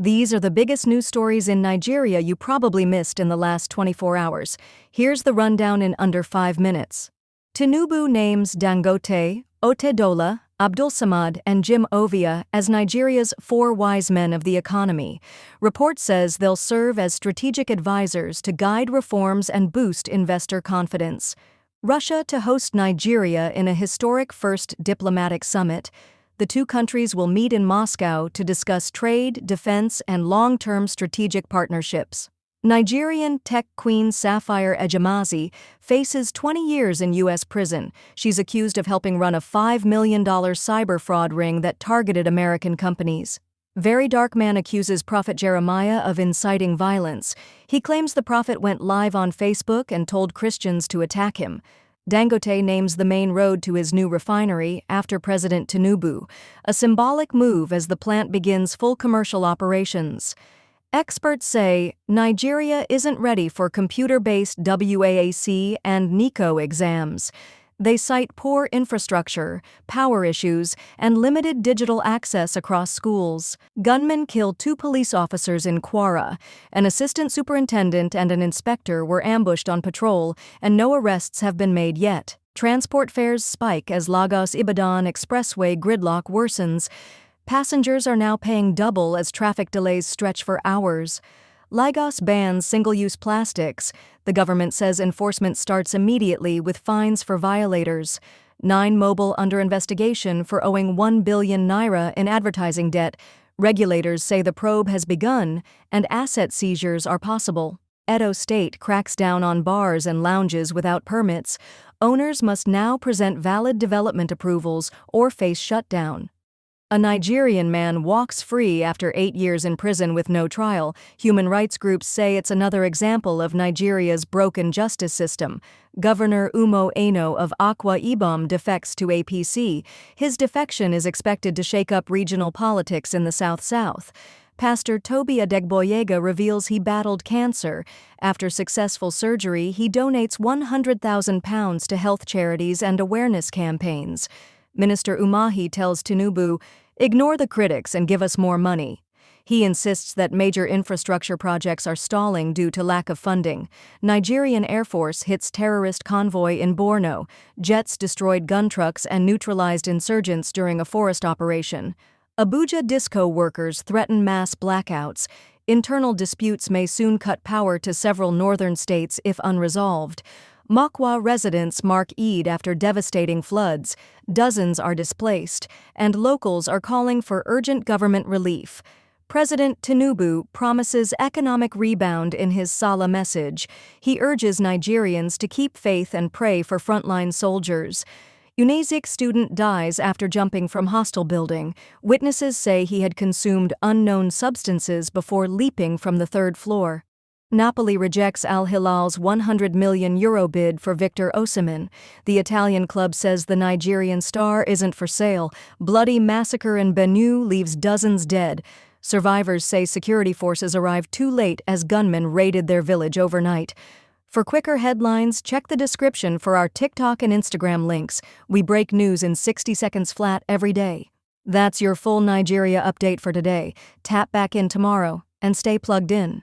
These are the biggest news stories in Nigeria you probably missed in the last 24 hours. Here's the rundown in under 5 minutes. Tinubu names Dangote, Otedola, Abdulsamad, and Ovia as Nigeria's 4 wise men of the economy. Report says they'll serve as strategic advisors to guide reforms and boost investor confidence. Russia to host Nigeria in a historic first diplomatic summit. The two countries will meet in Moscow to discuss trade, defense, and long-term strategic partnerships. Nigerian tech queen Sapphire Egemasi faces 20 years in U.S. prison. She's accused of helping run a $5 million cyber fraud ring that targeted American companies. VeryDarkMan accuses Prophet Jeremiah of inciting violence. He claims the prophet went live on Facebook and told Christians to attack him. Dangote names the main road to his new refinery after President Tinubu, a symbolic move as the plant begins full commercial operations. Experts say Nigeria isn't ready for computer-based WAAC and NICO exams. They cite poor infrastructure, power issues, and limited digital access across schools. Gunmen killed 2 police officers in Kwara. An assistant superintendent and an inspector were ambushed on patrol, and no arrests have been made yet. Transport fares spike as Lagos-Ibadan expressway gridlock worsens. Passengers are now paying double as traffic delays stretch for hours. Lagos bans single-use plastics. The government says enforcement starts immediately with fines for violators. 9 mobile under investigation for owing 1 billion naira in advertising debt. Regulators say the probe has begun and asset seizures are possible. Edo State cracks down on bars and lounges without permits. Owners must now present valid development approvals or face shutdown. A Nigerian man walks free after 8 years in prison with no trial. Human rights groups say it's another example of Nigeria's broken justice system. Governor Umo Eno of Akwa Ibom defects to APC. His defection is expected to shake up regional politics in the South-South. Pastor Toby Adegboyega reveals he battled cancer. After successful surgery, he donates £100,000 to health charities and awareness campaigns. Minister Umahi tells Tinubu, "Ignore the critics and give us more money." He insists that major infrastructure projects are stalling due to lack of funding. Nigerian Air Force hits terrorist convoy in Borno. Jets destroyed gun trucks and neutralized insurgents during a forest operation. Abuja disco workers threaten mass blackouts. Internal disputes may soon cut power to several northern states if unresolved. Mokwa residents mark Eid after devastating floods. Dozens are displaced, and locals are calling for urgent government relief. President Tinubu promises economic rebound in his Salah message. He urges Nigerians to keep faith and pray for frontline soldiers. Unizik student dies after jumping from hostel building. Witnesses say he had consumed unknown substances before leaping from the 3rd floor. Napoli rejects Al Hilal's €100 million bid for Victor Osimhen. The Italian club says the Nigerian star isn't for sale. Bloody massacre in Benue leaves dozens dead. Survivors say security forces arrived too late as gunmen raided their village overnight. For quicker headlines, check the description for our TikTok and Instagram links. We break news in 60 seconds flat every day. That's your full Nigeria update for today. Tap back in tomorrow and stay plugged in.